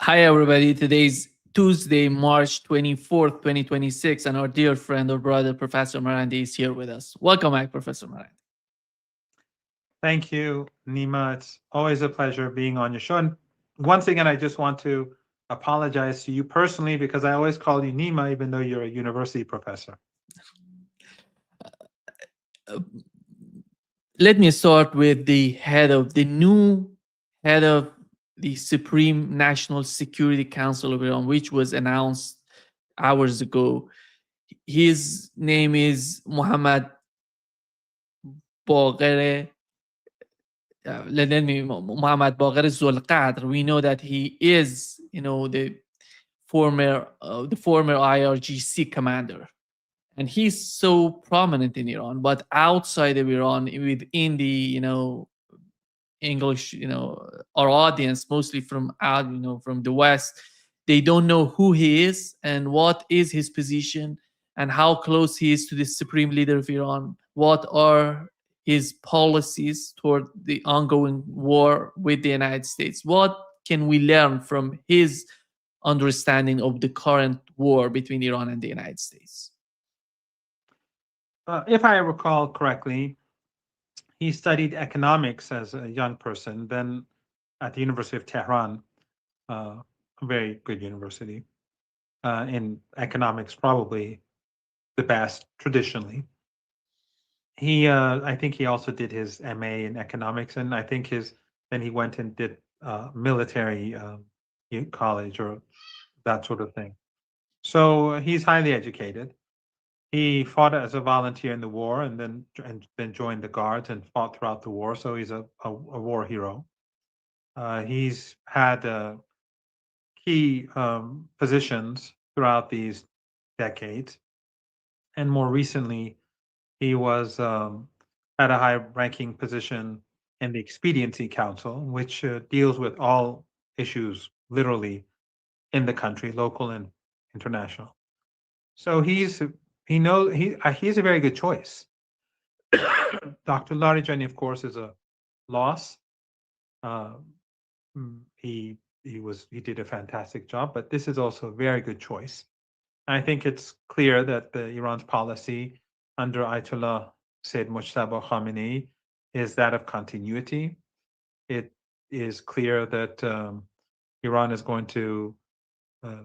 Hi, everybody. Today's Tuesday, March 24th, 2026, and our dear friend or brother, Professor Marandi, is here with us. Welcome back, Professor Marandi. Thank you, Nima. It's always a pleasure being on your show. And once again, I just want to apologize to you personally because I always call you Nima, even though you're a university professor. Uh, Let me start with the new head of the Supreme National Security Council of Iran, which was announced hours ago. His name is Muhammad Baqir. Let me Muhammad Baqir Zulqadr. We know that he is, the former IRGC commander, and he's so prominent in Iran. But outside of Iran, within the English, our audience, mostly from out, from the West, they don't know who he is and what is his position and how close he is to the supreme leader of Iran. What are his policies toward the ongoing war with the United States? What can we learn from his understanding of the current war between Iran and the United States? If I recall correctly, he studied economics as a young person, then at the University of Tehran, a very good university in economics, probably the best traditionally. I think he also did his MA in economics, and I think then he went and did military college or that sort of thing. So he's highly educated. He fought as a volunteer in the war, and then joined the guards and fought throughout the war. So he's a war hero. He's had key positions throughout these decades, and more recently, he was at a high-ranking position in the Expediency Council, which deals with all issues literally in the country, local and international. So he's a very good choice. Dr. Larijani, of course, is a loss. Uh, he did a fantastic job, but this is also a very good choice. I think it's clear that Iran's policy under Ayatollah Said Mojtaba Khamenei is that of continuity. It is clear that Iran is going to uh,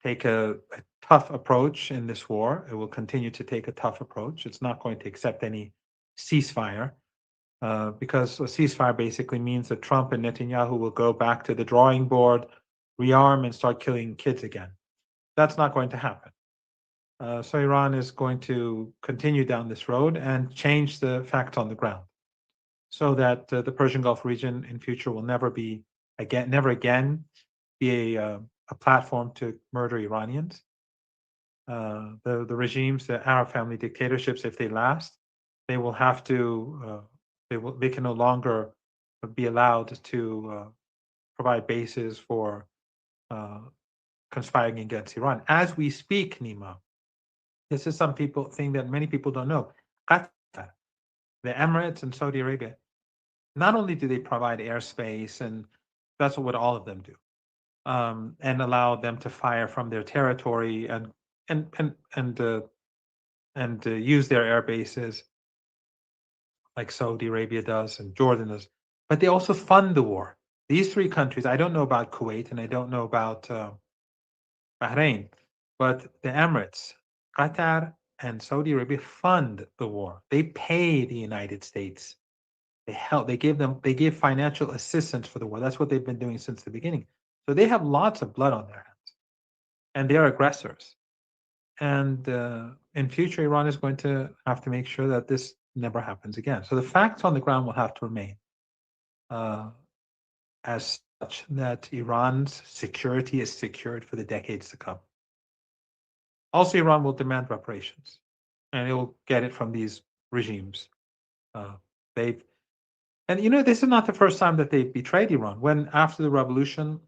take a tough approach in this war. It will continue to take a tough approach. It's not going to accept any ceasefire because a ceasefire basically means that Trump and Netanyahu will go back to the drawing board, rearm, and start killing kids again. That's not going to happen. So Iran is going to continue down this road and change the facts on the ground, so that the Persian Gulf region in future will never again be a platform to murder Iranians. The regimes, the Arab family dictatorships, if they last, they will have to they can no longer be allowed to provide bases for uh, conspiring against Iran. As we speak, Nima, this is some people thing that many people don't know. Qatar, the Emirates, and Saudi Arabia, not only do they provide airspace, and that's what all of them do, and allow them to fire from their territory and and and uh, and use their air bases like Saudi Arabia does and Jordan does, but they also fund the war. These three countries, I don't know about Kuwait and I don't know about Bahrain, but the Emirates, Qatar, and Saudi Arabia fund the war. They pay the United States. They help. They give financial assistance for the war. That's what they've been doing since the beginning. So they have lots of blood on their hands, and they're aggressors. And in future, Iran is going to have to make sure that this never happens again. So the facts on the ground will have to remain uh, as such that Iran's security is secured for the decades to come. Also, Iran will demand reparations, and it will get it from these regimes. Uh, they've and this is not the first time that they've betrayed Iran. When after the revolution,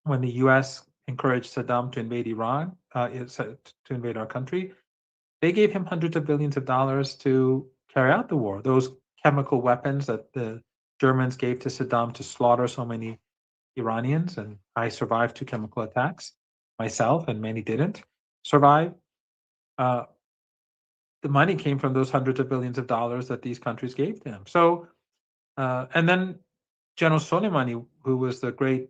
when the U.S. encouraged Saddam to invade Iran, to invade our country, they gave him hundreds of billions of dollars to carry out the war. Those chemical weapons that the Germans gave to Saddam to slaughter so many Iranians, and I survived 2 chemical attacks myself, and many didn't survive. Uh, the money came from those hundreds of billions of dollars that these countries gave them. So, and then General Soleimani, who was the great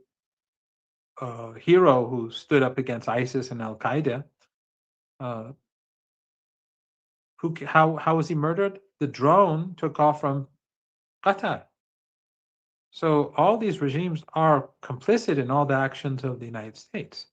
hero who stood up against ISIS and Al Qaeda, uh, how was he murdered? The drone took off from Qatar. So all these regimes are complicit in all the actions of the United States.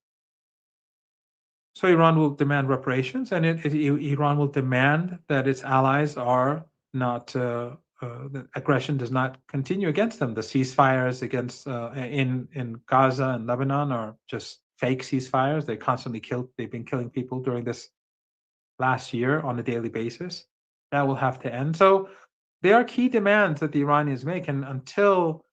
So Iran will demand reparations, and Iran will demand that its allies are not that aggression does not continue against them. The ceasefires against in Gaza and Lebanon are just fake ceasefires. They've been killing people during this last year on a daily basis. That will have to end. So there are key demands that the Iranians make, and until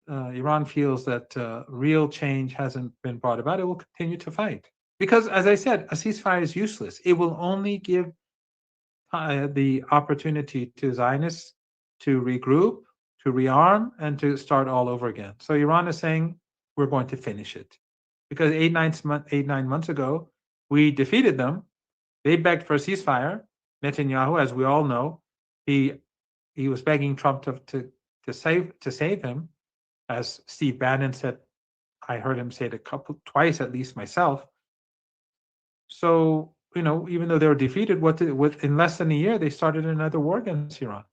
Iran feels that real change hasn't been brought about, it will continue to fight. Because, as I said, a ceasefire is useless. It will only give the opportunity to Zionists to regroup, to rearm, and to start all over again. So Iran is saying, we're going to finish it. Because 8, 9 months ago, we defeated them. They begged for a ceasefire. Netanyahu, as we all know, he was begging Trump to save him, as Steve Bannon said. I heard him say it twice at least myself. So, even though they were defeated, in less than a year, they started another war against Iran.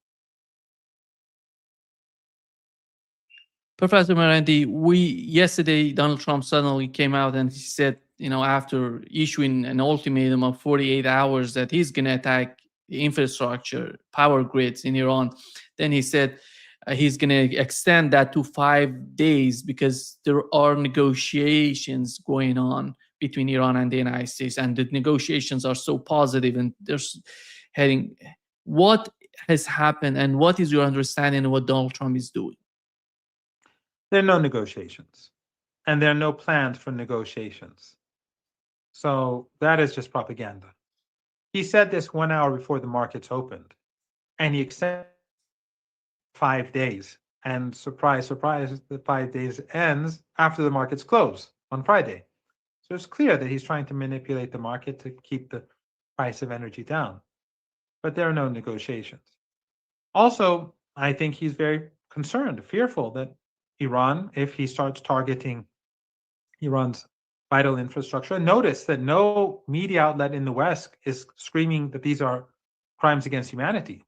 Professor Marandi, yesterday Donald Trump suddenly came out and he said, after issuing an ultimatum of 48 hours that he's going to attack the infrastructure, power grids in Iran, then he said he's going to extend that to 5 days because there are negotiations going on between Iran and the United States, and the negotiations are so positive and there's heading. What has happened, and what is your understanding of what Donald Trump is doing? There are no negotiations, and there are no plans for negotiations. So that is just propaganda. He said this 1 hour before the markets opened, and he extended 5 days. And surprise, surprise, the 5 days ends after the markets close on Friday. So it's clear that he's trying to manipulate the market to keep the price of energy down. But there are no negotiations. Also, I think he's very concerned, fearful that Iran, if he starts targeting Iran's vital infrastructure, notice that no media outlet in the West is screaming that these are crimes against humanity.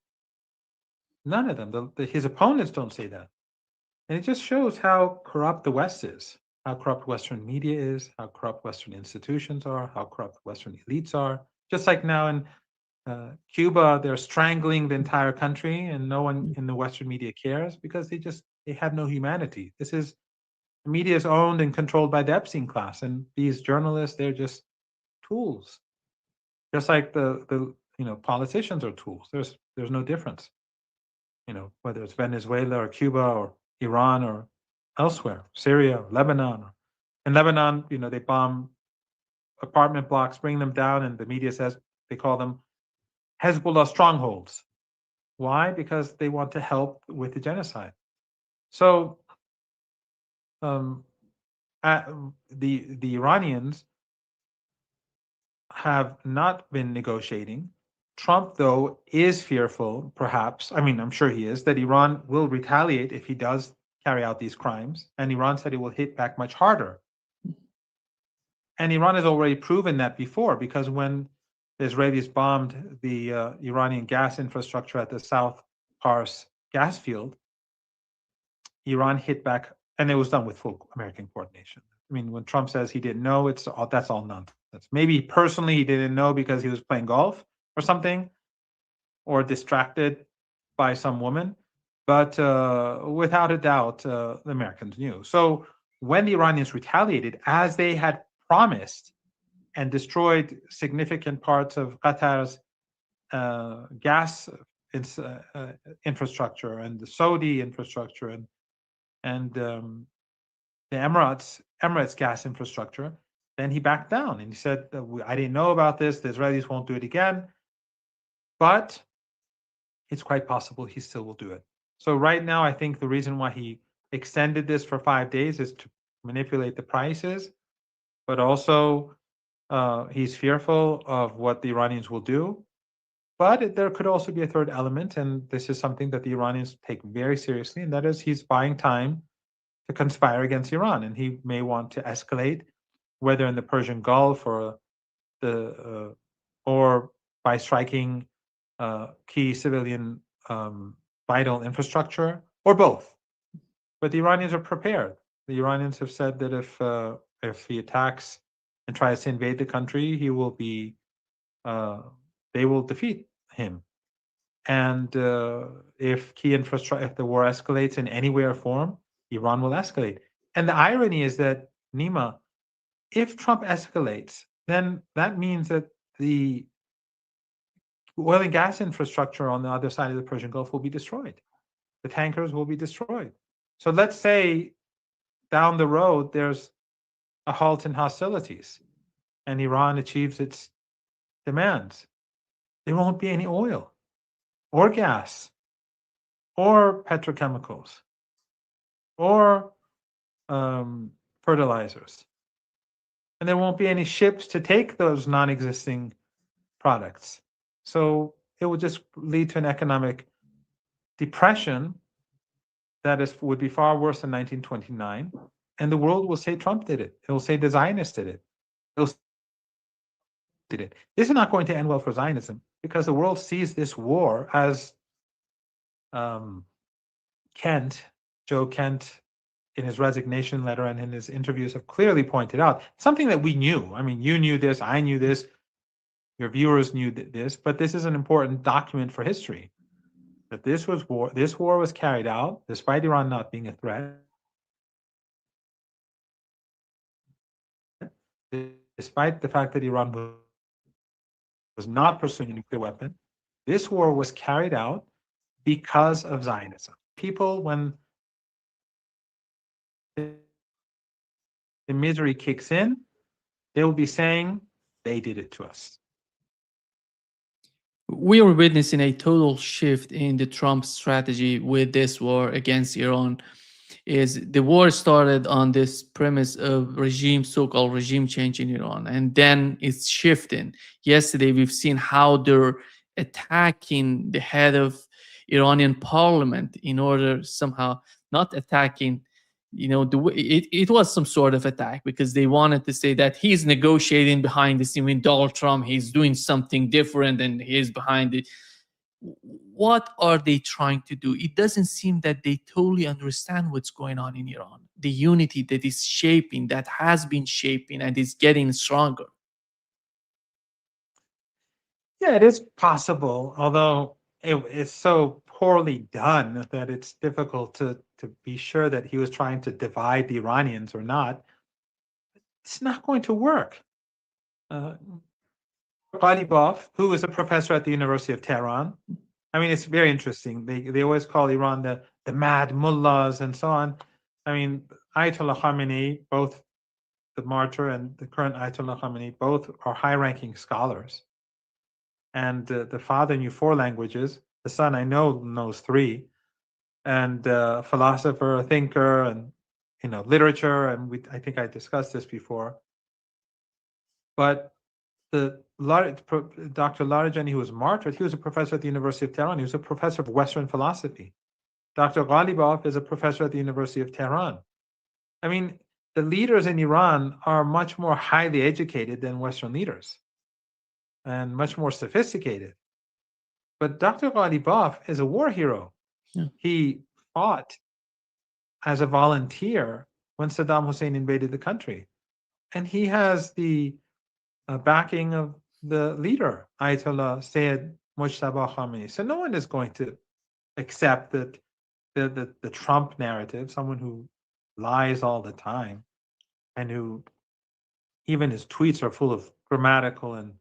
None of them. His opponents don't say that. And it just shows how corrupt the West is, how corrupt Western media is, how corrupt Western institutions are, how corrupt Western elites are. Just like now in Cuba, they're strangling the entire country, and no one in the Western media cares because they have no humanity. The media is owned and controlled by the Epstein class, and these journalists, they're just tools. Just like the politicians are tools. There's no difference. Whether it's Venezuela or Cuba or Iran or elsewhere, Syria, or Lebanon. In Lebanon, they bomb apartment blocks, bring them down, and the media says they call them Hezbollah strongholds. Why? Because they want to help with the genocide. So the Iranians have not been negotiating. Trump, though, is fearful, perhaps, I'm sure he is, that Iran will retaliate if he does carry out these crimes. And Iran said it will hit back much harder. And Iran has already proven that before, because when the Israelis bombed the Iranian gas infrastructure at the South Pars gas field, Iran hit back, and it was done with full American coordination. When Trump says he didn't know, that's all nonsense. Maybe personally he didn't know because he was playing golf or something, or distracted by some woman. But without a doubt, the Americans knew. So when the Iranians retaliated, as they had promised, and destroyed significant parts of Qatar's gas infrastructure and the Saudi infrastructure and the Emirates gas infrastructure, then he backed down and he said, I didn't know about this. The Israelis won't do it again. But it's quite possible he still will do it. So right now, I think the reason why he extended this for 5 days is manipulate the prices, but also he's fearful of what the Iranians will do. But there could also be a third element, and this is something that the Iranians take very seriously, and that is he's buying time to conspire against Iran, and he may want to escalate, whether in the Persian Gulf or by striking key civilian vital infrastructure, or both. But the Iranians are prepared. The Iranians have said that if he attacks and tries to invade the country, he will be they will defeat him. And if the war escalates in any way or form, Iran will escalate. And the irony is that, Nima, if Trump escalates, then that means that the oil and gas infrastructure on the other side of the Persian Gulf will be destroyed. The tankers will be destroyed. So let's say down the road there's a halt in hostilities and Iran achieves its demands. There won't be any oil or gas or petrochemicals or fertilizers. And there won't be any ships to take those non existing products. So it would just lead to an economic depression would be far worse than 1929. And the world will say Trump did it. It will say the Zionists did it. It will did it. This is not going to end well for Zionism because the world sees this war as Joe Kent, in his resignation letter and in his interviews, have clearly pointed out something that we knew. I mean, you knew this, I knew this, your viewers knew this, but this is an important document for history. That this war was carried out despite Iran not being a threat, despite the fact that Iran was not pursuing a nuclear weapon. This war was carried out because of Zionism. People, when the misery kicks in, they will be saying, they did it to us. We are witnessing a total shift in the Trump strategy with this war against Iran. Is the war started on this premise of so-called regime change in Iran, and then it's shifting. Yesterday, we've seen how they're attacking the head of Iranian parliament in order somehow not attacking, it was some sort of attack because they wanted to say that he's negotiating behind the scene with Donald Trump, he's doing something different and he's behind it. What are they trying to do? It doesn't seem that they totally understand what's going on in Iran, the unity that is shaping, that has been shaping and is getting stronger. Yeah, it is possible, although it's so poorly done that it's difficult to be sure that he was trying to divide the Iranians or not. It's not going to work. Ghalibaf, who is a professor at the University of Tehran, I mean, it's very interesting. They always call Iran the mad mullahs and so on. I mean, Ayatollah Khamenei, both the martyr and the current Ayatollah Khamenei, both are high-ranking scholars. And the father knew 4 languages. The son, I know, knows 3. And philosopher, a thinker, and literature. And I think I discussed this before. But Dr. Larijani, who was martyred, he was a professor at the University of Tehran. He was a professor of Western philosophy. Dr. Ghalibaf is a professor at the University of Tehran. I mean, the leaders in Iran are much more highly educated than Western leaders and much more sophisticated. But Dr. Ghalibaf is a war hero. Yeah. He fought as a volunteer when Saddam Hussein invaded the country. And he has the backing of the leader, Ayatollah Seyed Mujtaba Khamenei. So no one is going to accept that the Trump narrative, someone who lies all the time and who even his tweets are full of grammatical and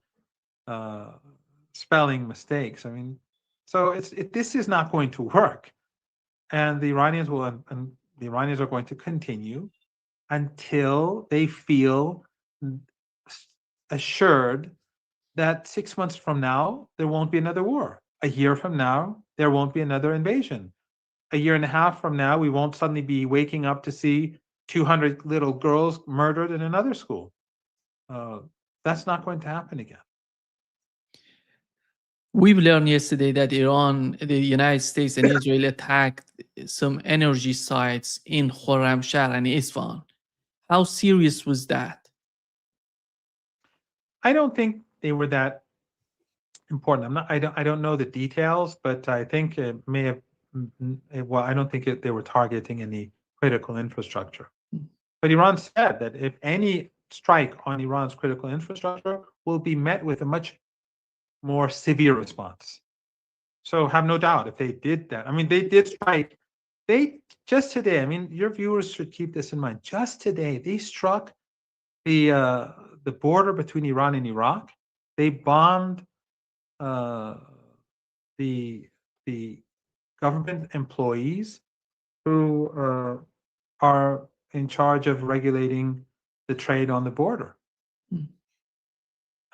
spelling mistakes. I mean, so this is not going to work, and the Iranians are going to continue until they feel assured that 6 months from now there won't be another war. A year from now there won't be another invasion. A year and a half from now we won't suddenly be waking up to see 200 little girls murdered in another school. Uh, that's not going to happen again. We've learned yesterday that Iran, the United States, and Israel attacked some energy sites in Khorramshahr and Isfahan. How serious was that? I don't think they were that important. I don't know the details, but I think it may have. Well, I don't think they were targeting any critical infrastructure. But Iran said that if any strike on Iran's critical infrastructure will be met with a much more severe response. So have no doubt if they did that. I mean, they did strike. They just today. I mean, your viewers should keep this in mind. Just today, they struck the border between Iran and Iraq. They bombed uh, the the government employees who are in charge of regulating the trade on the border. Mm.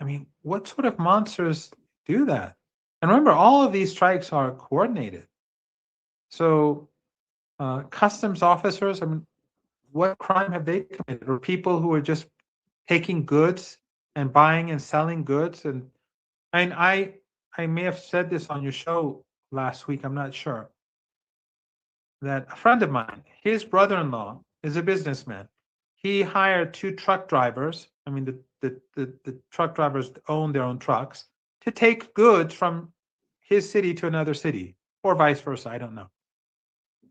I mean, what sort of monsters do that? And remember, all of these strikes are coordinated. So, customs officers, I mean, what crime have they committed? Or people who are just taking goods and buying and selling goods? And I may have said this on your show last week, I'm not sure, that a friend of mine, his brother-in-law is a businessman. He hired two truck drivers. I mean, the truck drivers own their own trucks to take goods from his city to another city, or vice versa. I don't know.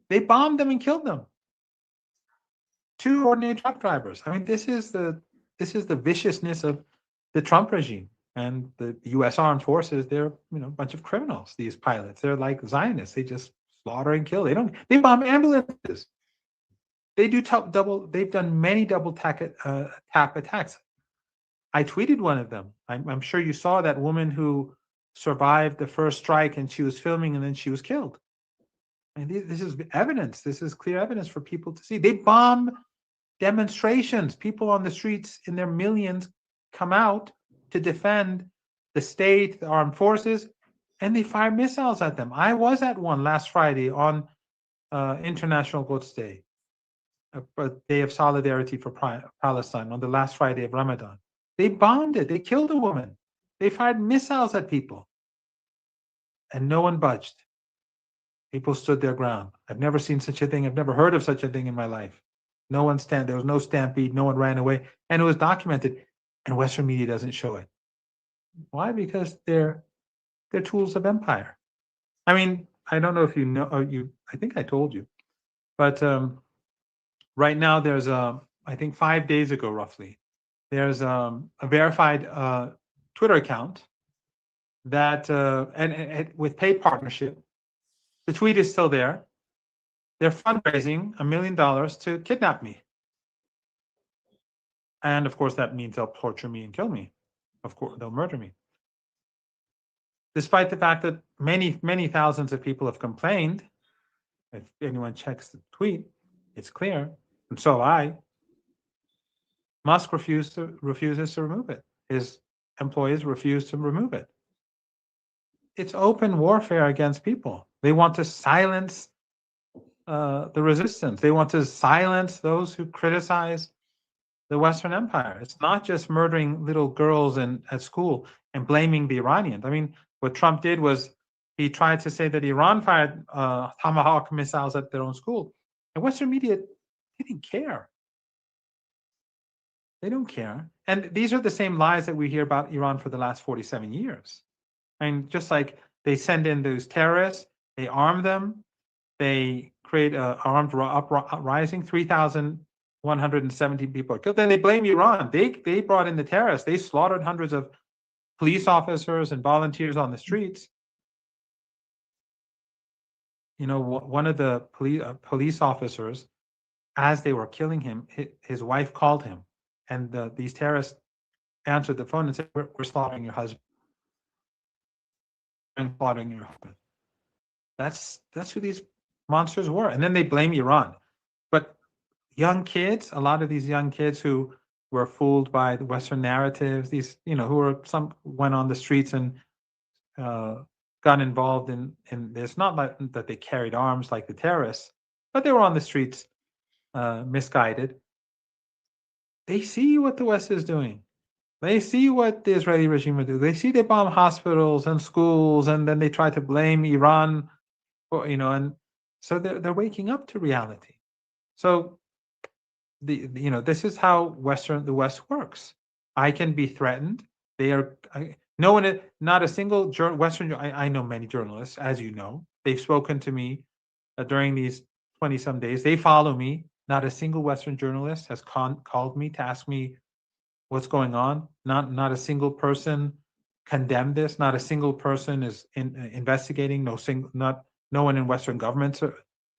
They bombed them and killed them. Two ordinary truck drivers. I mean, this is the viciousness of the Trump regime and the U.S. armed forces. They're a bunch of criminals. These pilots, they're like Zionists. They just slaughter and kill. They bomb ambulances. They do double. They've done many double tap attacks. I tweeted one of them. I'm sure you saw that woman who survived the first strike and she was filming and then she was killed. And this is evidence. This is clear evidence for people to see. They bomb demonstrations. People on the streets in their millions come out to defend the state, the armed forces, and they fire missiles at them. I was at one last Friday on International Quds Day, a day of solidarity for Palestine, on the last Friday of Ramadan. They bombed it. They killed a woman. They fired missiles at people, and no one budged. People stood their ground. I've never seen such a thing. I've never heard of such a thing in my life. No one there was no stampede. No one ran away, and it was documented. And Western media doesn't show it. Why? Because they're tools of empire. I mean, I don't know if you know. Or I think I told you, but right now there's I think 5 days ago, roughly, there's a verified Twitter account that and with paid partnership. The tweet is still there. They're fundraising $1 million to kidnap me. And of course, that means they'll torture me and kill me. Of course, they'll murder me. Despite the fact that many, many thousands of people have complained, if anyone checks the tweet, it's clear, and so I. Musk refuses to remove it. His employees refuse to remove it. It's open warfare against people. They want to silence the resistance. They want to silence those who criticize the Western Empire. It's not just murdering little girls at school and blaming the Iranians. I mean, what Trump did was he tried to say that Iran fired Tomahawk missiles at their own school. And Western media didn't care. They don't care. And these are the same lies that we hear about Iran for the last 47 years. And just like they send in those terrorists, they arm them, they create an armed uprising, 3,170 people are killed. Then they blame Iran. They brought in the terrorists. They slaughtered hundreds of police officers and volunteers on the streets. One of the police officers, as they were killing him, his wife called him, and these terrorists answered the phone and said, "We're slaughtering your husband. And slaughtering your husband." That's who these monsters were. And then they blame Iran. But young kids, a lot of these young kids who were fooled by the Western narratives, these, some went on the streets and got involved in this. Not like that they carried arms like the terrorists, but they were on the streets misguided. They see what the West is doing. They see what the Israeli regime will do. They see they bomb hospitals and schools, and then they try to blame Iran for, and so they're waking up to reality. So this is how the West works. I can be threatened. They are no one, not a single Western. I know many journalists, as you know, they've spoken to me during these 20 some days. They follow me. Not a single Western journalist has called me to ask me what's going on. Not a single person condemned this. Not a single person is investigating. No one in Western governments.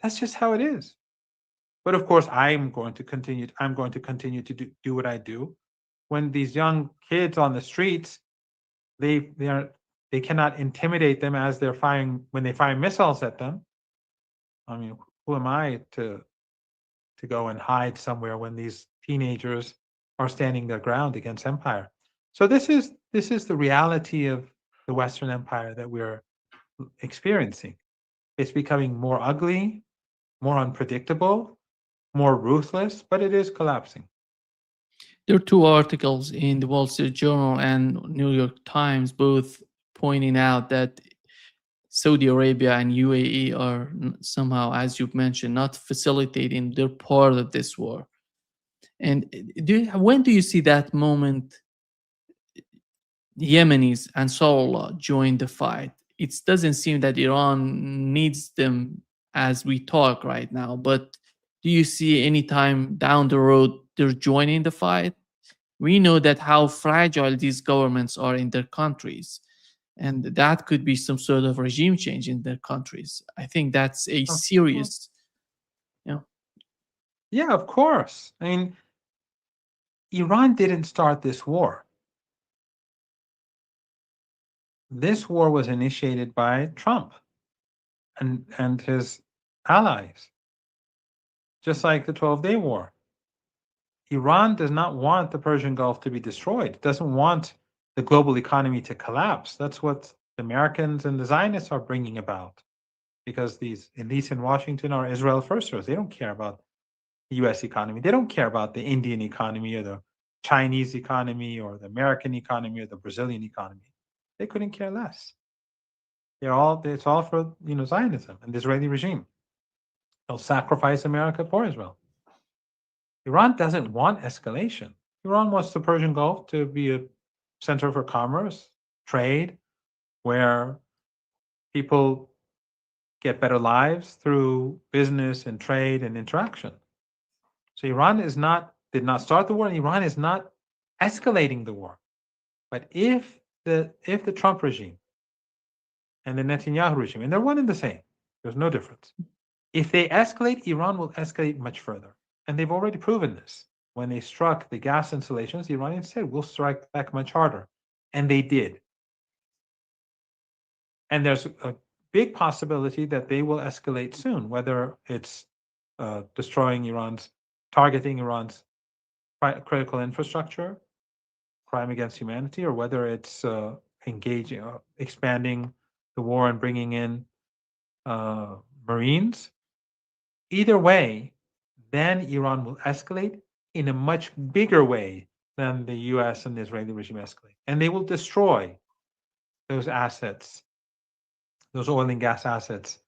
That's just how it is. But of course, I'm going to continue. I'm going to continue to do what I do. When these young kids on the streets, they are they cannot intimidate them as they're firing when they fire missiles at them. I mean, who am I to go and hide somewhere when these teenagers are standing their ground against empire? So this is the reality of the Western Empire that we're experiencing. It's becoming more ugly, more unpredictable, more ruthless, but it is collapsing. There are two articles in the Wall Street Journal and New York Times, both pointing out that Saudi Arabia and UAE are somehow, as you've mentioned, not facilitating. They're part of this war. And when do you see that moment Yemenis and Ansarullah join the fight? It doesn't seem that Iran needs them as we talk right now, but do you see any time down the road they're joining the fight? We know that how fragile these governments are in their countries, and that could be some sort of regime change in their countries. I think that's a Oh, serious, you know. yeah, of course. I mean, Iran didn't start this war. This war was initiated by Trump and his allies, just like the 12-Day War. Iran does not want the Persian Gulf to be destroyed. It doesn't want the global economy to collapse. That's what the Americans and the Zionists are bringing about, because these elites in Washington are Israel firsters. They don't care about the U.S. economy. They don't care about the Indian economy or the Chinese economy or the American economy or the Brazilian economy. They couldn't care less. It's all for Zionism and the Israeli regime. They'll sacrifice America for Israel. Iran doesn't want escalation. Iran wants the Persian Gulf to be a center for commerce, trade, where people get better lives through business and trade and interaction. So Iran did not start the war, and Iran is not escalating the war. But if the Trump regime and the Netanyahu regime, and they're one and the same, there's no difference. If they escalate, Iran will escalate much further. And they've already proven this. When they struck the gas installations, the Iranians said, we'll strike back much harder. And they did. And there's a big possibility that they will escalate soon, whether it's targeting Iran's critical infrastructure, crime against humanity, or whether it's expanding the war and bringing in Marines. Either way, then Iran will escalate in a much bigger way than the US and the Israeli regime escalate. And they will destroy those assets, those oil and gas assets,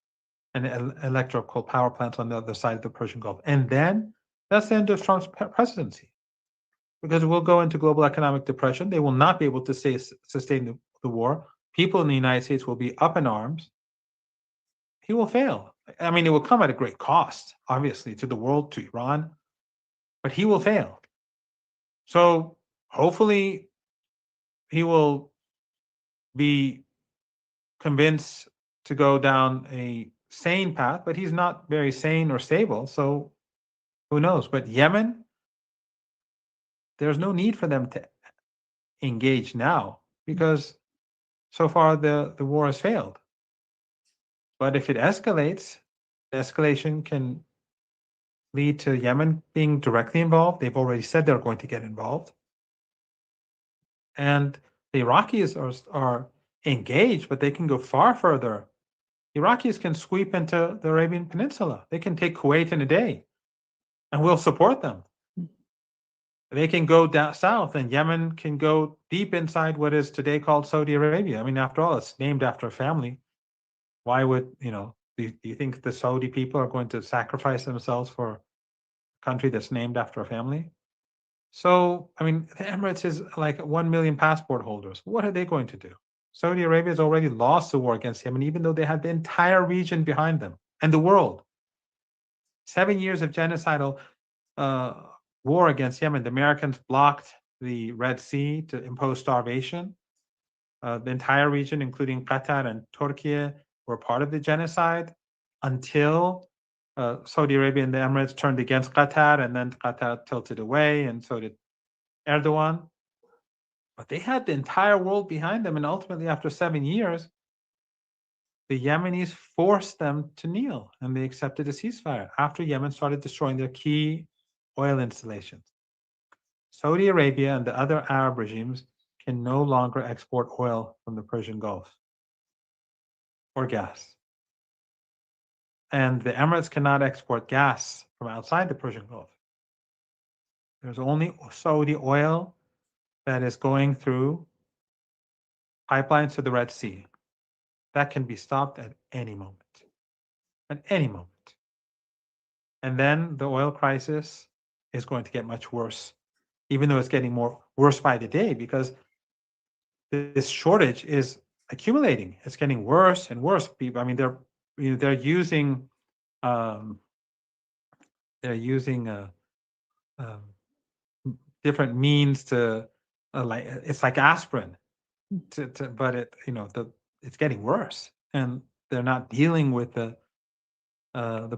and electrical power plants on the other side of the Persian Gulf. And then that's the end of Trump's presidency, because we'll go into global economic depression. They will not be able to sustain the war. People in the United States will be up in arms. He will fail. I mean, it will come at a great cost, obviously, to the world, to Iran, but he will fail. So hopefully he will be convinced to go down a sane path, but he's not very sane or stable. So who knows? But Yemen, there's no need for them to engage now, because so far the war has failed. But if it escalates, the escalation can lead to Yemen being directly involved. They've already said they're going to get involved. And the Iraqis are engaged, but they can go far further. Iraqis can sweep into the Arabian Peninsula. They can take Kuwait in a day. and we'll support them. They can go down south, and Yemen can go deep inside what is today called Saudi Arabia. I mean, after all, it's named after a family. Why would do you think the Saudi people are going to sacrifice themselves for a country that's named after a family? So, I mean, the Emirates is like 1 million passport holders. What are they going to do? Saudi Arabia has already lost the war against Yemen, even though they had the entire region behind them and the world. 7 years of genocidal uh, war against Yemen. The Americans blocked the Red Sea to impose starvation. The entire region, including Qatar and Turkey, were part of the genocide until Saudi Arabia and the Emirates turned against Qatar, and then Qatar tilted away, and so did Erdogan. But they had the entire world behind them, and ultimately, after 7 years, the Yemenis forced them to kneel, and they accepted a ceasefire after Yemen started destroying their key oil installations. Saudi Arabia and the other Arab regimes can no longer export oil from the Persian Gulf or gas. And the Emirates cannot export gas from outside the Persian Gulf. There's only Saudi oil that is going through pipelines to the Red Sea. That can be stopped at any moment. At any moment. And then the oil crisis is going to get much worse, even though it's getting more worse by the day, because this shortage is accumulating. It's getting worse and worse. People, I mean, they're using um, they're using um, different means to like it's like aspirin but it's getting worse, and they're not dealing with the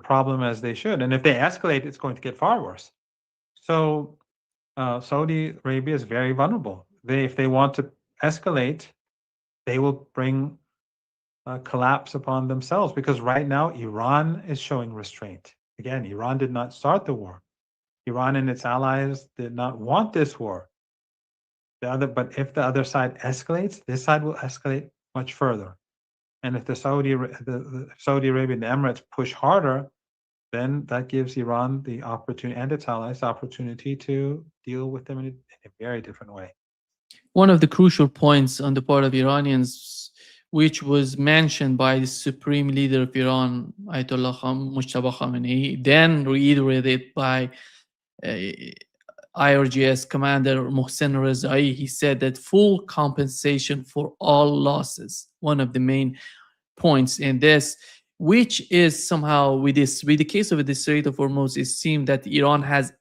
problem as they should. And if they escalate, it's going to get far worse. So Saudi Arabia is very vulnerable. If they want to escalate, they will bring collapse upon themselves, because right now Iran is showing restraint. Again, Iran did not start the war. Iran and its allies did not want this war. But if the other side escalates, this side will escalate much further. And if the Saudi Arabia and the Emirates push harder, then that gives Iran the opportunity, and its allies the opportunity, to deal with them in a very different way. One of the crucial points on the part of Iranians, which was mentioned by the supreme leader of Iran, Ayatollah Mujtaba Khamenei, then reiterated by uh, IRGS commander Mohsen Rezai, he said that full compensation for all losses, one of the main points in this, which is somehow with the case of the Strait of Hormuz, it seems that Iran has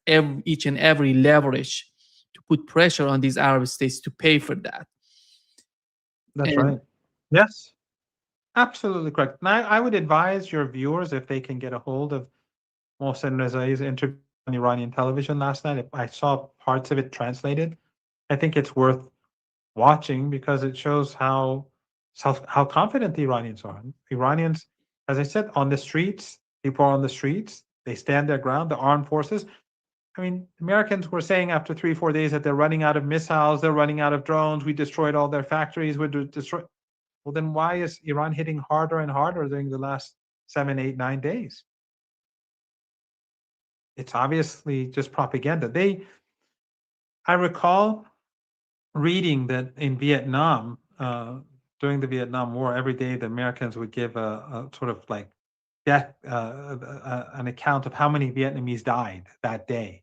each and every leverage to put pressure on these Arab states to pay for that. That's And right. Yes, absolutely correct. Now, I would advise your viewers, if they can get a hold of Mohsen Rezai's interview on Iranian television last night. If I saw parts of it translated, I think it's worth watching, because it shows how confident the Iranians are. Iranians, as I said, on the streets, people are on the streets. They stand their ground. The armed forces. I mean, Americans were saying after 3-4 days that they're running out of missiles, they're running out of drones. We destroyed all their factories. We destroyed. Well, then why is Iran hitting harder and harder during the last 7, 8, 9 days? It's obviously just propaganda. I recall reading that in Vietnam, during the Vietnam War, every day the Americans would give a sort of like death, an account of how many Vietnamese died that day.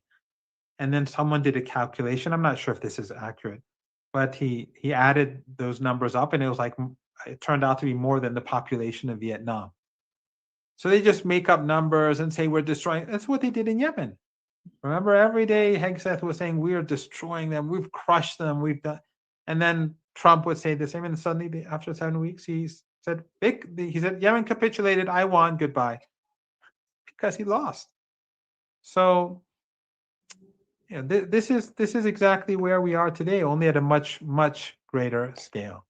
And then someone did a calculation. I'm not sure if this is accurate, but he added those numbers up, and it was like it turned out to be more than the population of Vietnam. So they just make up numbers and say we're destroying. That's what they did in Yemen. Remember, every day Hegseth was saying we are destroying them, we've crushed them, we've done. And then Trump would say the same, and suddenly after 7 weeks, he said Yemen capitulated, I won, goodbye, because he lost. So this is exactly where we are today, only at a much greater scale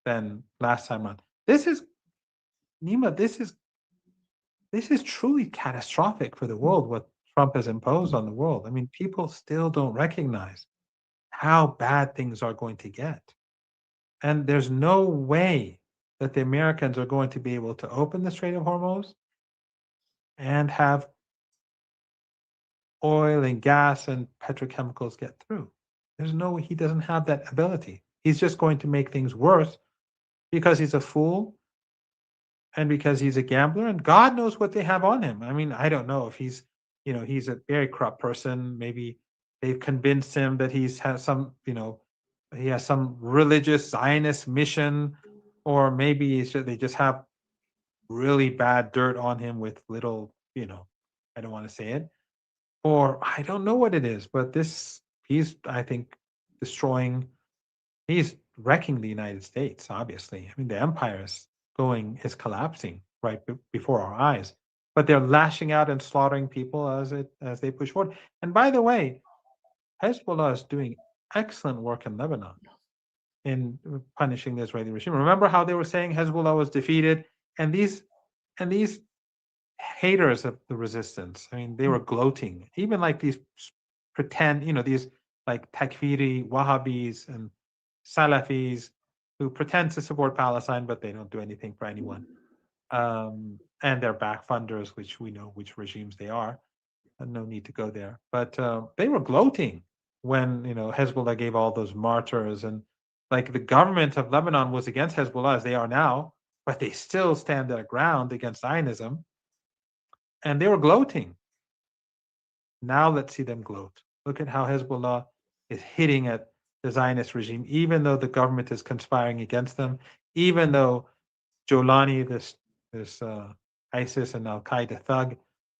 than last time on. This is Nima. This is truly catastrophic for the world, what Trump has imposed on the world. I mean, people still don't recognize how bad things are going to get. And there's no way that the Americans are going to be able to open the Strait of Hormuz and have oil and gas and petrochemicals get through. There's no, he doesn't have that ability. He's just going to make things worse because he's a fool and because he's a gambler, and God knows what they have on him. I mean, I don't know if he's, he's a very corrupt person. Maybe they've convinced him that he's has some, he has some religious Zionist mission, or maybe they just have really bad dirt on him with little, I don't want to say it, or I don't know what it is, but he's, I think, destroying, he's wrecking the United States, obviously. I mean, the empire is collapsing right before our eyes, but they're lashing out and slaughtering people as they push forward. And by the way, Hezbollah is doing excellent work in Lebanon in punishing the Israeli regime. Remember how they were saying Hezbollah was defeated, and these haters of the resistance. I mean, they were gloating. Even like these pretend, these like Takfiri Wahhabis and Salafis who pretend to support Palestine, but they don't do anything for anyone. And they're back funders, which we know which regimes they are. And no need to go there. But they were gloating when Hezbollah gave all those martyrs, and like the government of Lebanon was against Hezbollah as they are now, but they still stand their ground against Zionism, and they were gloating. Now let's see them gloat. Look at how Hezbollah is hitting at the Zionist regime, even though the government is conspiring against them, even though Jolani, this ISIS and Al Qaeda thug,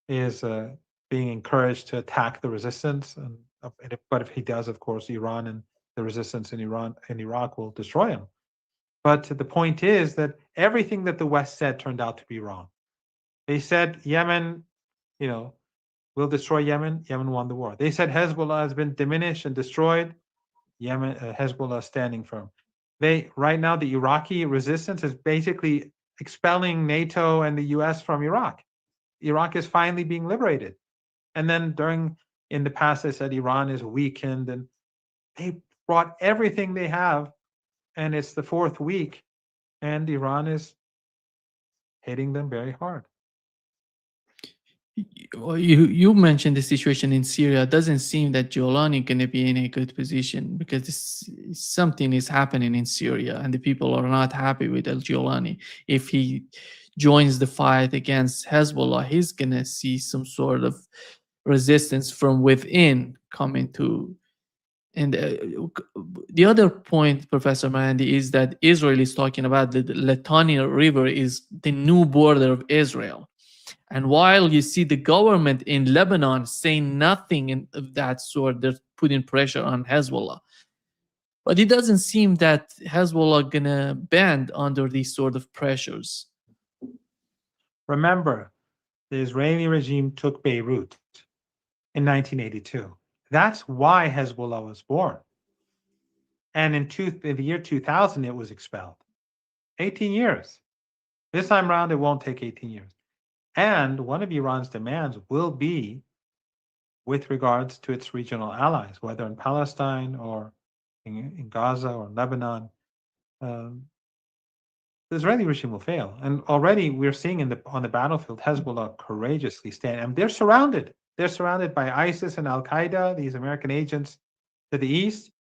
is being encouraged to attack the resistance. But if he does, of course, Iran and the resistance in Iran and Iraq will destroy him. But the point is that everything that the West said turned out to be wrong. They said Yemen, will destroy Yemen. Yemen won the war. They said Hezbollah has been diminished and destroyed. Yemen, Hezbollah standing firm. Right now the Iraqi resistance is basically expelling NATO and the U.S. from Iraq. Iraq is finally being liberated. And then in the past, they said Iran is weakened, and they brought everything they have, and it's the fourth week, and Iran is hitting them very hard. You mentioned the situation in Syria. It doesn't seem that Jolani gonna be in a good position because something is happening in Syria and the people are not happy with Al Jolani. If he joins the fight against Hezbollah, he's gonna see some sort of resistance from within coming to. And the other point, Professor Marandi, is that Israel is talking about the Litani River is the new border of Israel. And while you see the government in Lebanon saying nothing of that sort, they're putting pressure on Hezbollah. But it doesn't seem that Hezbollah gonna bend under these sort of pressures. Remember, the Israeli regime took Beirut in 1982. That's why Hezbollah was born. And in the year 2000, it was expelled. 18 years. This time around, it won't take 18 years. And one of Iran's demands will be with regards to its regional allies, whether in Palestine or in Gaza or Lebanon. The Israeli regime will fail. And already we're seeing on the battlefield, Hezbollah courageously stand. And they're surrounded. They're surrounded by ISIS and Al Qaeda, these American agents to the east.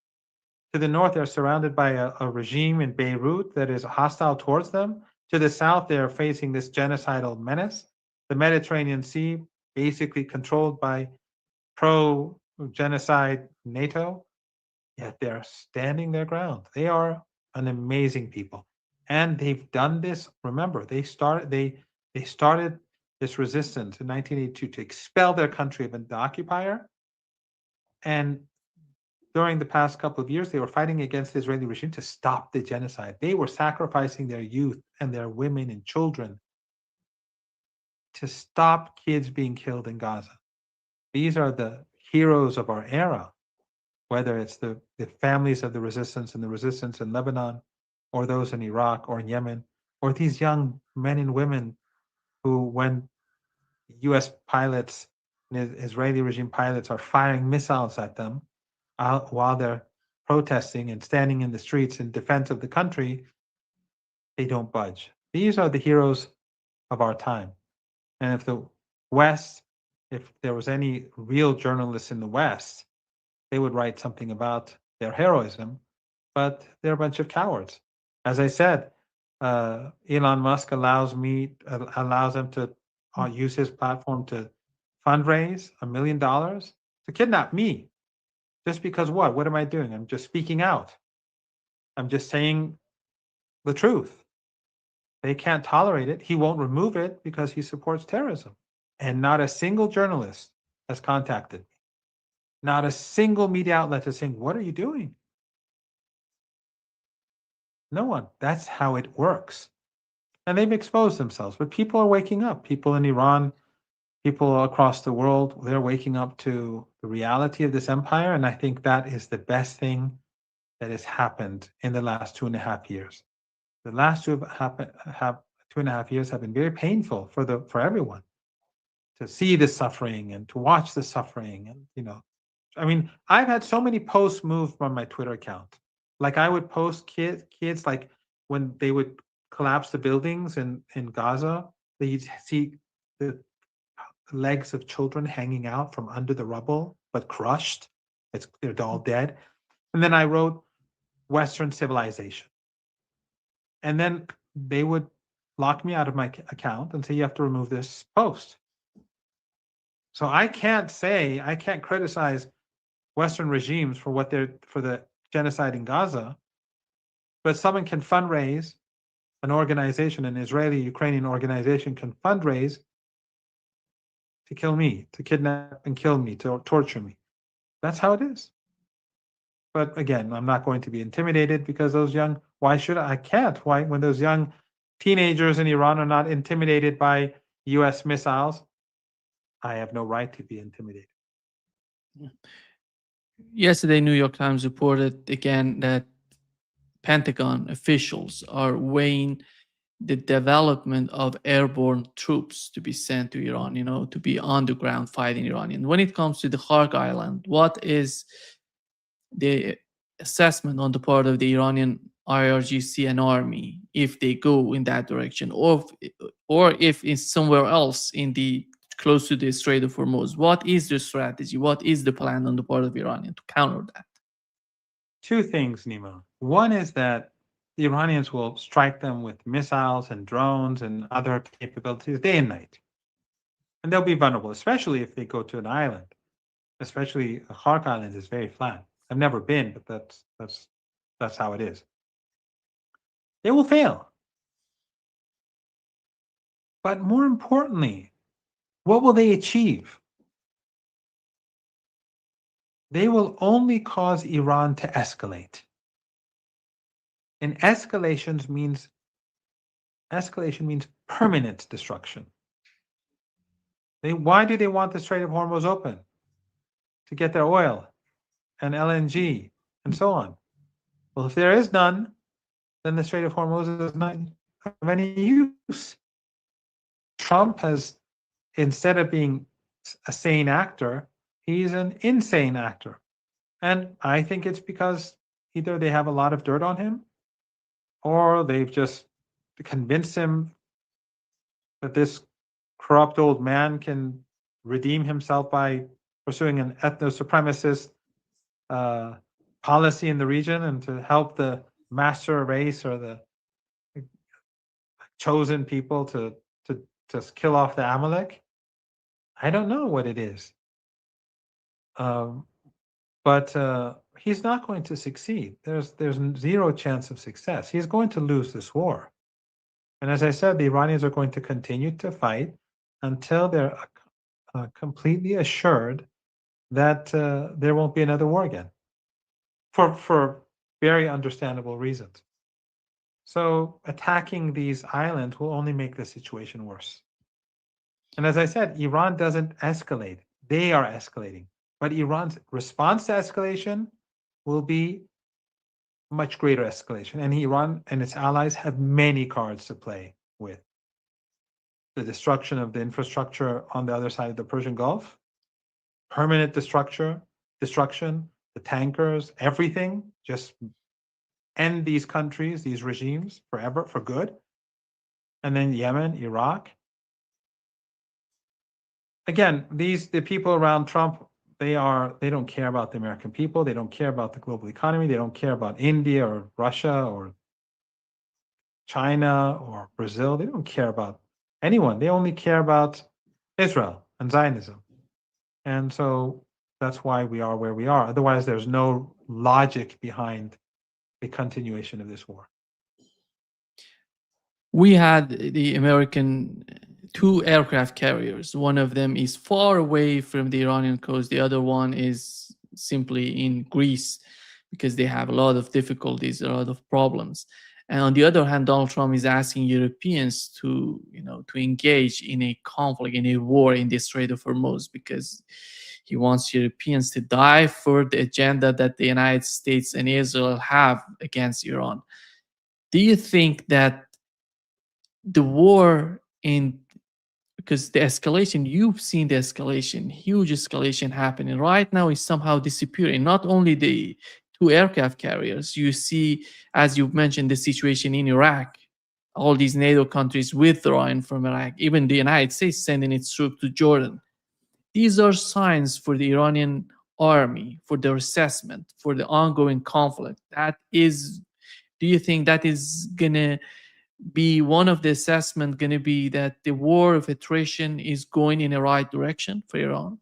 To the north, they're surrounded by a regime in Beirut that is hostile towards them. To the south, they're facing this genocidal menace. The Mediterranean Sea, basically controlled by pro-genocide NATO, yet they're standing their ground. They are an amazing people, and they've done this. Remember, they started this resistance in 1982 to expel their country of the occupier, and during the past couple of years, they were fighting against the Israeli regime to stop the genocide. They were sacrificing their youth and their women and children to stop kids being killed in Gaza. These are the heroes of our era, whether it's the families of the resistance and the resistance in Lebanon, or those in Iraq or in Yemen, or these young men and women who, when US pilots, Israeli regime pilots, are firing missiles at them while they're protesting and standing in the streets in defense of the country, they don't budge. These are the heroes of our time. And if the West If there was any real journalists in the West, they would write something about their heroism, but they're a bunch of cowards. As I said, Elon Musk allows them to use his platform to fundraise $1 million to kidnap me. Just because what? What am I doing? I'm just speaking out. I'm just saying the truth. They can't tolerate it. He won't remove it because he supports terrorism. And not a single journalist has contacted me. Not a single media outlet is saying, "What are you doing?" No one. That's how it works. And they've exposed themselves. But people are waking up. People in Iran, people across the world, they're waking up to the reality of this empire. And I think that is the best thing that has happened in the last 2.5 years. The last 2.5 years have been very painful for everyone to see the suffering and to watch the suffering. And, I mean, I've had so many posts moved from my Twitter account. Like I would post kids like when they would collapse the buildings in Gaza, you'd see the legs of children hanging out from under the rubble, but crushed. They're all dead. And then I wrote Western civilization. And then they would lock me out of my account and say, you have to remove this post. So I can't criticize Western regimes for for the genocide in Gaza, but someone can fundraise an organization, an Israeli-Ukrainian organization can fundraise to kill me, to kidnap and kill me, to torture me. That's how it is. But again, I'm not going to be intimidated because why should I can't. Why, when those young teenagers in Iran are not intimidated by US missiles, I have no right to be intimidated. Yesterday, New York Times reported again that Pentagon officials are weighing the development of airborne troops to be sent to Iran, to be on the ground fighting Iranian. When it comes to the Khark Island, what is the assessment on the part of the Iranian IRGC and army if they go in that direction, or if it's somewhere else in the close to the Strait of Hormuz? What is the strategy? What is the plan on the part of Iranian to counter that? Two things, Nima. One is that the Iranians will strike them with missiles and drones and other capabilities day and night. And they'll be vulnerable, especially if they go to an island. Especially Khark Island is very flat. I've never been, but that's how it is. They will fail. But more importantly, what will they achieve? They will only cause Iran to escalate. And escalation means permanent destruction. Why do they want the Strait of Hormuz open? To get their oil and LNG and so on. Well, if there is none, then the Strait of Hormuz is not of any use. Trump has, instead of being a sane actor, he's an insane actor. And I think it's because either they have a lot of dirt on him or they've just convinced him that this corrupt old man can redeem himself by pursuing an ethno-supremacist policy in the region and to help the master race or the chosen people to kill off the Amalek. I don't know what it is. But he's not going to succeed. There's zero chance of success. He's going to lose this war. And as I said, the Iranians are going to continue to fight until they're completely assured that there won't be another war again, for very understandable reasons. So attacking these islands will only make the situation worse. And as I said, Iran doesn't escalate. They are escalating. But Iran's response to escalation will be much greater escalation. And Iran and its allies have many cards to play with. The destruction of the infrastructure on the other side of the Persian Gulf, permanent destruction, the tankers, everything, just end these countries, these regimes forever, for good. And then Yemen, Iraq. again, the people around Trump, they don't care about the American people. They don't care about the global economy. They don't care about India or Russia or China or Brazil. They don't care about anyone. They only care about Israel and Zionism. And so that's why we are where we are. Otherwise, there's no logic behind the continuation of this war. We had the American two aircraft carriers. One of them is far away from the Iranian coast. The other one is simply in Greece because they have a lot of difficulties, a lot of problems. And on the other hand, Donald Trump is asking Europeans to, to engage in a conflict, in a war in the Strait of Hormuz, because he wants Europeans to die for the agenda that the United States and Israel have against Iran. Do you think that the war in, because the escalation, you've seen the escalation, huge escalation happening right now, is somehow disappearing? Not only the two aircraft carriers, you see, as you've mentioned, the situation in Iraq, all these NATO countries withdrawing from Iraq, even the United States sending its troops to Jordan. These are signs for the Iranian army, for their assessment, for the ongoing conflict. That is, do you think that is gonna be one of the assessment, going to be that the war of attrition is going in the right direction for Iran?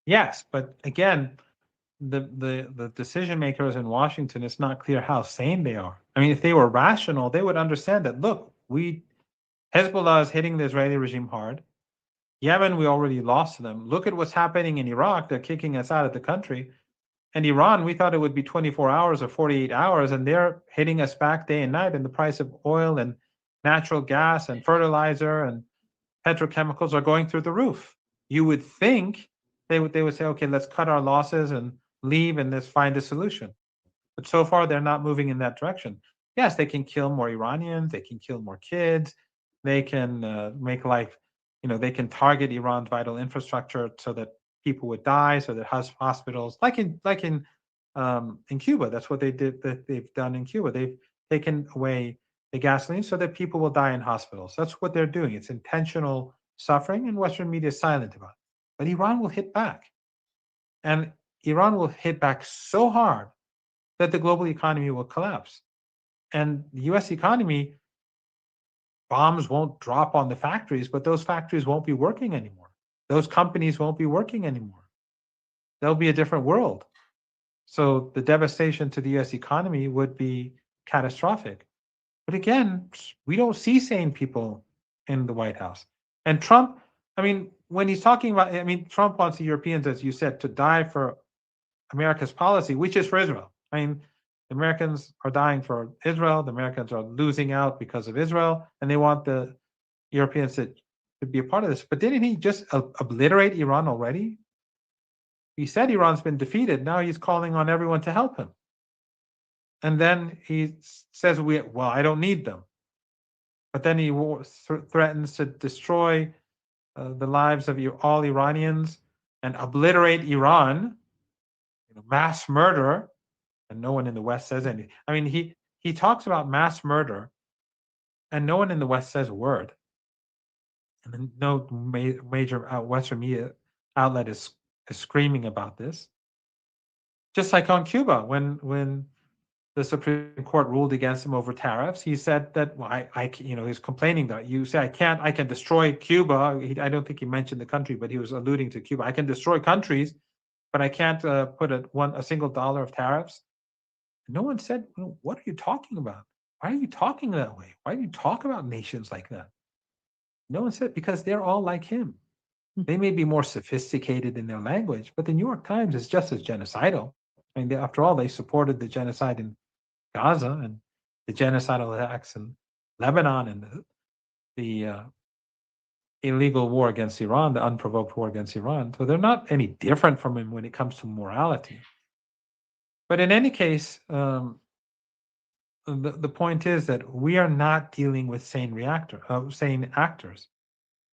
Yes, but again, the decision makers in Washington, it's not clear how sane they are. I mean, if they were rational, they would understand that, look, Hezbollah is hitting the Israeli regime hard. Yemen, we already lost them. Look at what's happening in Iraq. They're kicking us out of the country. And Iran, we thought it would be 24 hours or 48 hours, and they're hitting us back day and night. And the price of oil and natural gas and fertilizer and petrochemicals are going through the roof. You would think they would say, okay, let's cut our losses and leave and let's find a solution. But so far, they're not moving in that direction. Yes, they can kill more Iranians. They can kill more kids. They can make life, they can target Iran's vital infrastructure so that people would die, so that hospitals, like in Cuba, that's what they did. That they've done in Cuba. They've taken away the gasoline so that people will die in hospitals. That's what they're doing. It's intentional suffering, and Western media is silent about it. But Iran will hit back, and Iran will hit back so hard that the global economy will collapse. And the U.S. economy, bombs won't drop on the factories, but those factories won't be working anymore. Those companies won't be working anymore. There'll be a different world. So the devastation to the US economy would be catastrophic. But again, we don't see sane people in the White House. And Trump, I mean, when he's talking about, I mean, Trump wants the Europeans, as you said, to die for America's policy, which is for Israel. I mean, the Americans are dying for Israel. The Americans are losing out because of Israel, and they want the Europeans to be a part of this. But didn't he just obliterate Iran already? He said Iran's been defeated. Now he's calling on everyone to help him. And then he says, well, I don't need them. But then he threatens to destroy the lives of all Iranians and obliterate Iran, mass murder. And no one in the West says anything. I mean, he talks about mass murder, and no one in the West says a word. And no major Western media outlet is screaming about this. Just like on Cuba, when the Supreme Court ruled against him over tariffs, he said that, well, he's complaining that you say I can destroy Cuba. I don't think he mentioned the country, but he was alluding to Cuba. I can destroy countries, but I can't put a single dollar of tariffs. No one said, well, what are you talking about? Why are you talking that way? Why do you talk about nations like that? No one said, because they're all like him. They may be more sophisticated in their language, but the New York Times is just as genocidal. I mean, after all, they supported the genocide in Gaza and the genocidal attacks in Lebanon and the illegal war against Iran, the unprovoked war against Iran. So they're not any different from him when it comes to morality. But in any case, the point is that we are not dealing with sane actors,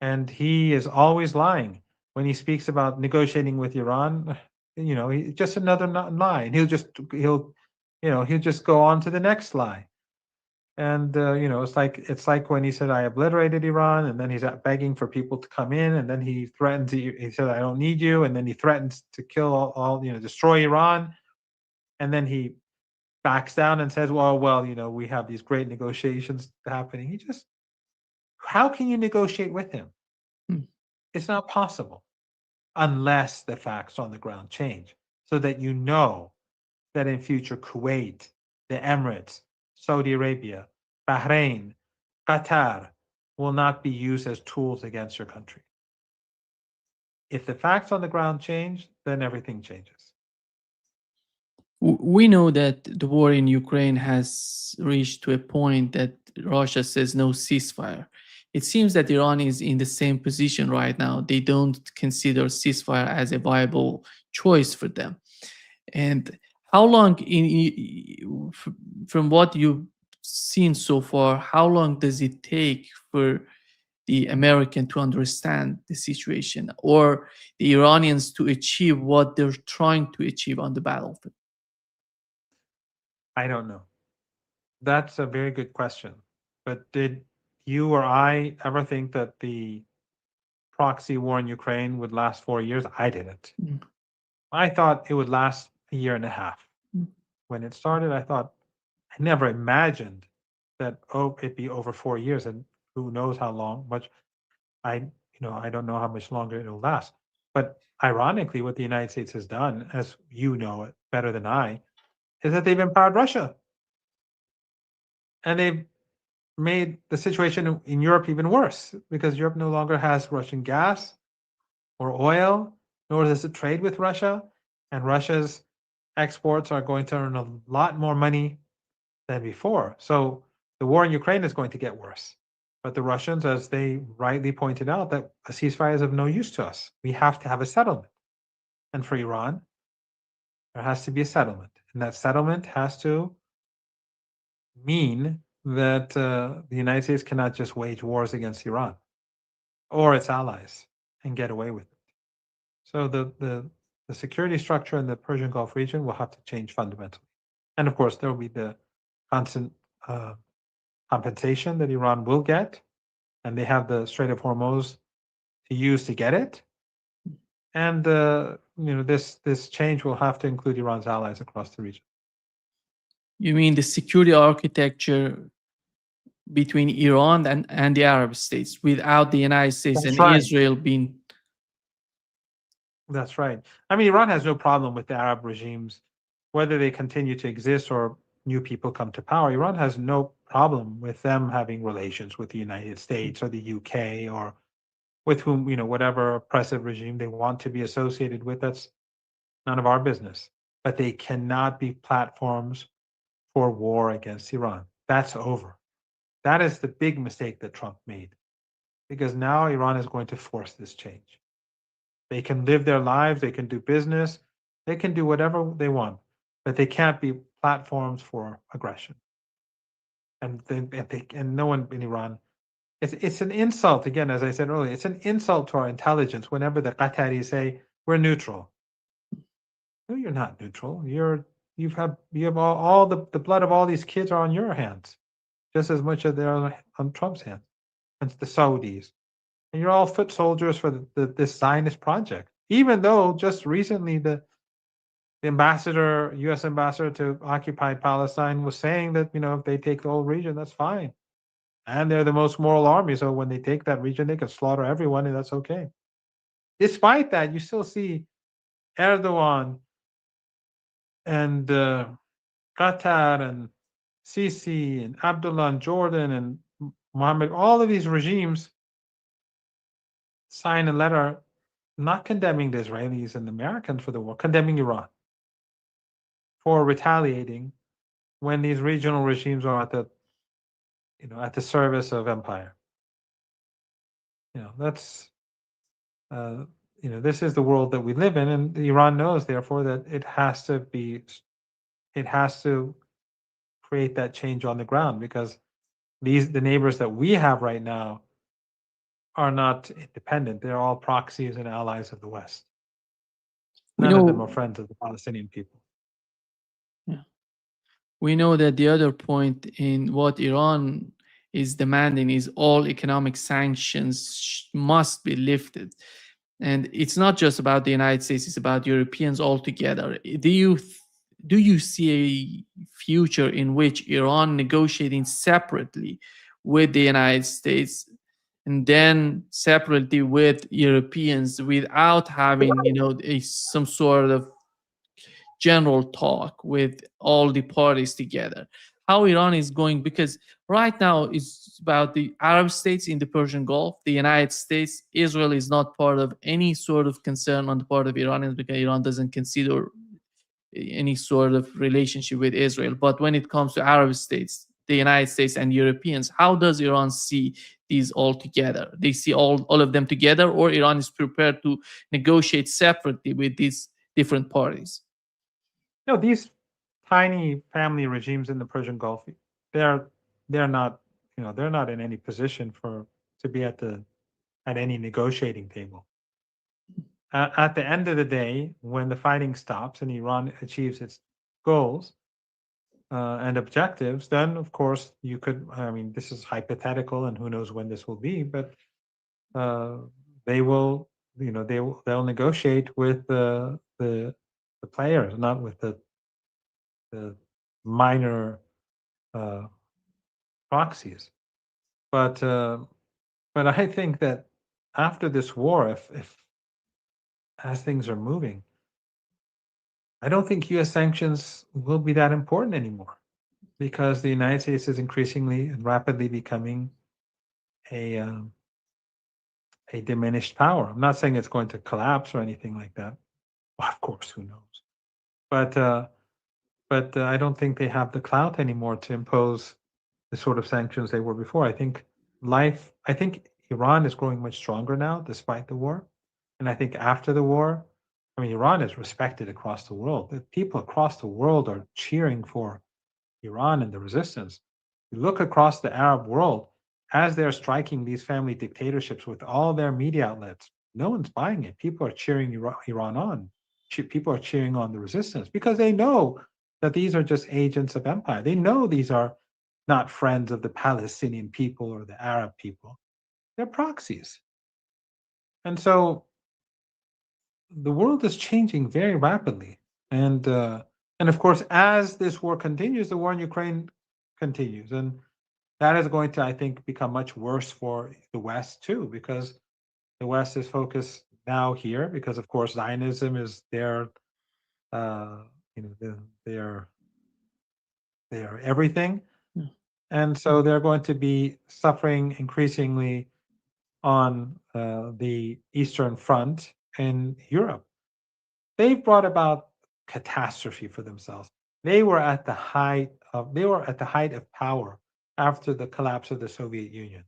and he is always lying when he speaks about negotiating with Iran. Just another lie, and he'll just go on to the next lie. And it's like when he said I obliterated Iran, and then he's begging for people to come in, and then he threatens. He said I don't need you, and then he threatens to kill all destroy Iran, and then he backs down and says, well, we have these great negotiations happening. How can you negotiate with him? Mm. It's not possible unless the facts on the ground change, so that that in future Kuwait, the Emirates, Saudi Arabia, Bahrain, Qatar will not be used as tools against your country. If the facts on the ground change, then everything changes. We know that the war in Ukraine has reached to a point that Russia says no ceasefire. It seems that Iran is in the same position right now. They don't consider ceasefire as a viable choice for them. And how long, from what you've seen so far, how long does it take for the American to understand the situation, or the Iranians to achieve what they're trying to achieve on the battlefield? I don't know. That's a very good question. But did you or I ever think that the proxy war in Ukraine would last 4 years? I didn't. Mm, I thought it would last a year and a half. mm. When it started, I never imagined that, it'd be over 4 years, and who knows how long. I don't know how much longer it'll last. But ironically, what the United States has done, as you know it better than I, is that they've empowered Russia, and they've made the situation in Europe even worse, because Europe no longer has Russian gas or oil, nor does it trade with Russia, and Russia's exports are going to earn a lot more money than before. So the war in Ukraine is going to get worse. But the Russians, as they rightly pointed out, that a ceasefire is of no use to us. We have to have a settlement. And for Iran, there has to be a settlement. And that settlement has to mean that the United States cannot just wage wars against Iran or its allies and get away with it. So the security structure in the Persian Gulf region will have to change fundamentally. And of course, there will be the constant uh, compensation that Iran will get, and they have the Strait of Hormuz to use to get it. And this change will have to include Iran's allies across the region. You mean the security architecture between Iran and the Arab states without the United States That's and right. Israel being. That's right. I mean, Iran has no problem with the Arab regimes, whether they continue to exist or new people come to power. Iran has no problem with them having relations with the United States or the UK, or with whom, whatever oppressive regime they want to be associated with. That's none of our business. But they cannot be platforms for war against Iran. That's over. That is the big mistake that Trump made, because now Iran is going to force this change. They can live their lives, they can do business, they can do whatever they want, but they can't be platforms for aggression. And no one in Iran. It's an insult, again, as I said earlier. It's an insult to our intelligence whenever the Qataris say we're neutral. No, you're not neutral. You have all the blood of all these kids are on your hands, just as much as they're on Trump's hands, and the Saudis. And you're all foot soldiers for this Zionist project. Even though just recently the U.S. ambassador to occupied Palestine was saying that, if they take the whole region, that's fine, and they're the most moral army. So when they take that region, they can slaughter everyone, and that's okay. Despite that, you still see Erdogan and Qatar and Sisi and Abdullah and Jordan and Mohammed, all of these regimes sign a letter not condemning the Israelis and the Americans for the war, condemning Iran for retaliating when these regional regimes are at the service of empire. That's this is the world that we live in, and Iran knows, therefore, that it has to create that change on the ground, because the neighbors that we have right now are not independent. They're all proxies and allies of the West. We None of them are know, friends of the Palestinian people. yeah, We know that the other point in what Iran is demanding is all economic sanctions must be lifted. And it's not just about the United States, it's about Europeans altogether. Do you see a future in which Iran negotiating separately with the United States and then separately with Europeans without having, some sort of general talk with all the parties together? How Iran is going, because right now it's about the Arab states in the Persian Gulf, the United States. Israel is not part of any sort of concern on the part of Iranians because Iran doesn't consider any sort of relationship with Israel. But when it comes to Arab states, the United States and Europeans, how does Iran see these all together? They see all of them together, or Iran is prepared to negotiate separately with these different parties? No, these tiny family regimes in the Persian Gulf, they're they're not, they're not in any position for to be at any negotiating table. At the end of the day, when the fighting stops and Iran achieves its goals and objectives, then of course you could. I mean, this is hypothetical, and who knows when this will be, but uh, they will, they'll negotiate with the players, not with the minor uh, proxies. But but I think that after this war, if as things are moving, I don't think U.S. sanctions will be that important anymore because the United States is increasingly and rapidly becoming a um, a diminished power. I'm not saying it's going to collapse or anything like that. Well, of course, who knows? But I don't think they have the clout anymore to impose the sort of sanctions they were before. I think Iran is growing much stronger now, despite the war. And I think after the war, I mean, Iran is respected across the world. The people across the world are cheering for Iran and the resistance. You look across the Arab world as they're striking these family dictatorships with all their media outlets. No one's buying it. People are cheering Iran on. People are cheering on the resistance because they know that these are just agents of empire. They know these are not friends of the Palestinian people or the Arab people. They're proxies. And so the world is changing very rapidly. And of course, as this war continues, the war in Ukraine continues. And that is going to, I think, become much worse for the West too, because the West is focused now here, because of course Zionism is their, uh, their their everything, Yeah. and so they're going to be suffering increasingly on the Eastern Front in Europe. They've brought about catastrophe for themselves. They were at the height of power after the collapse of the Soviet Union.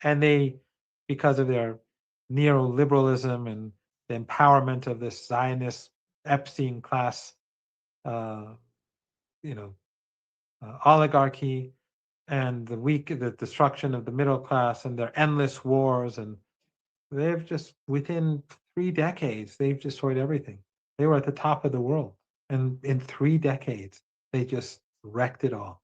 And they, because of their neoliberalism and the empowerment of this Zionist Epstein class, uh, you know, oligarchy, and the destruction of the middle class, and their endless wars, and they've just within 3 decades they've destroyed everything. They were at the top of the world, and in 3 decades they just wrecked it all.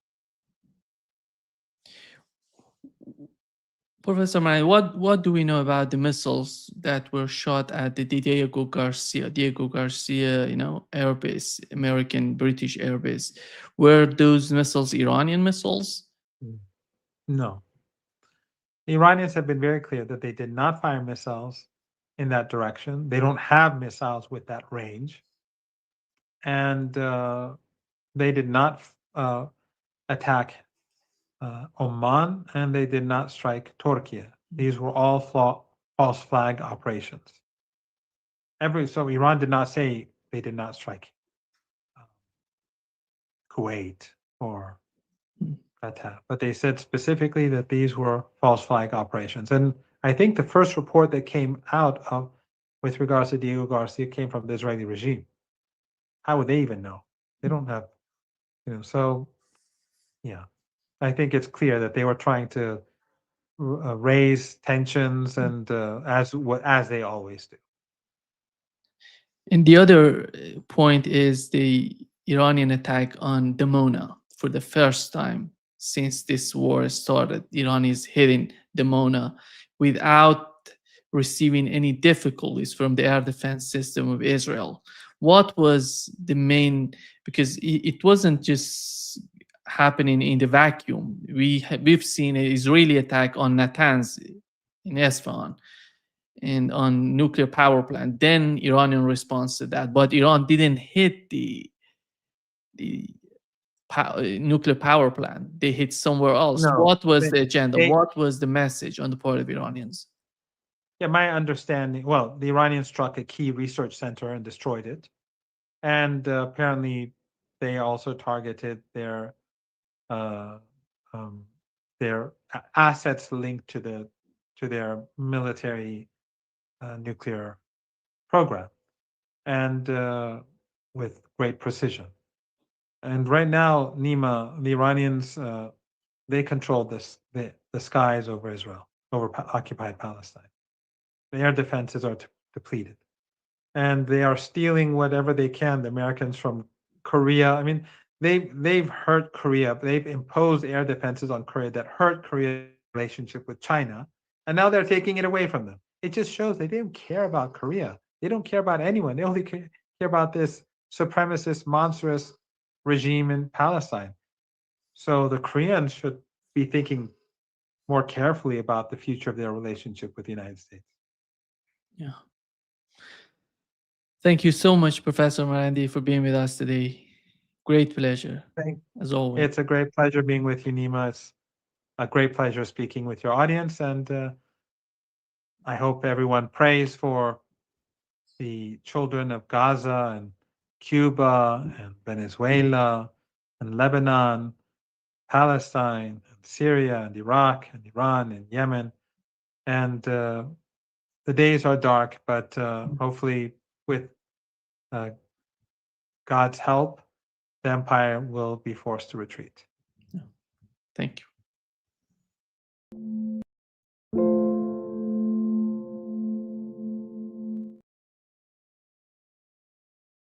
Professor Murray, what do we know about the missiles that were shot at the Diego Garcia, Air Base, American British Air Base? Were those missiles Iranian missiles? Mm. No, the Iranians have been very clear that they did not fire missiles in that direction. They don't have missiles with that range, and they did not attack Oman, and they did not strike Turkey. These were all false flag operations. So Iran did not say they did not strike uh, Kuwait or Qatar, but they said specifically that these were false flag operations. And I think the first report that came out of with regards to Diego Garcia came from the Israeli regime. How would they even know? They don't have, So yeah, I think it's clear that they were trying to raise tensions, and as they always do. And the other point is the Iranian attack on Dimona, for the first time since this war started. Iran is hitting the Mona without receiving any difficulties from the air defense system of Israel. What was the main, because it wasn't just happening in the vacuum. We've seen an Israeli attack on Natanz in Isfahan and on nuclear power plant. Then Iranian response to that, but Iran didn't hit the nuclear power plant. They hit somewhere else. No, What was they, the agenda? they What was the message on the part of Iranians? yeah, my understanding, well, the Iranians struck a key research center and destroyed it. And apparently they also targeted uh, um, their assets linked to their military nuclear program, and with great precision. And right now, Nima, the Iranians, they control the skies over Israel, over occupied Palestine. The air defenses are depleted, and they are stealing whatever they can. The Americans from Korea. I mean, they've hurt Korea. They've imposed air defenses on Korea that hurt Korea's relationship with China, and now they're taking it away from them. It just shows they don't care about Korea. They don't care about anyone. They only care about this supremacist, monstrous regime in Palestine. So the Koreans should be thinking more carefully about the future of their relationship with the United States. Yeah. Thank you so much, Professor Marandi, for being with us today. Great pleasure, Thank as always. It's a great pleasure being with you, Nima. It's a great pleasure speaking with your audience, and I hope everyone prays for the children of Gaza and Cuba and Venezuela and Lebanon, Palestine and Syria and Iraq and Iran and Yemen. And the days are dark, but hopefully, with uh, God's help, the empire will be forced to retreat. Thank you.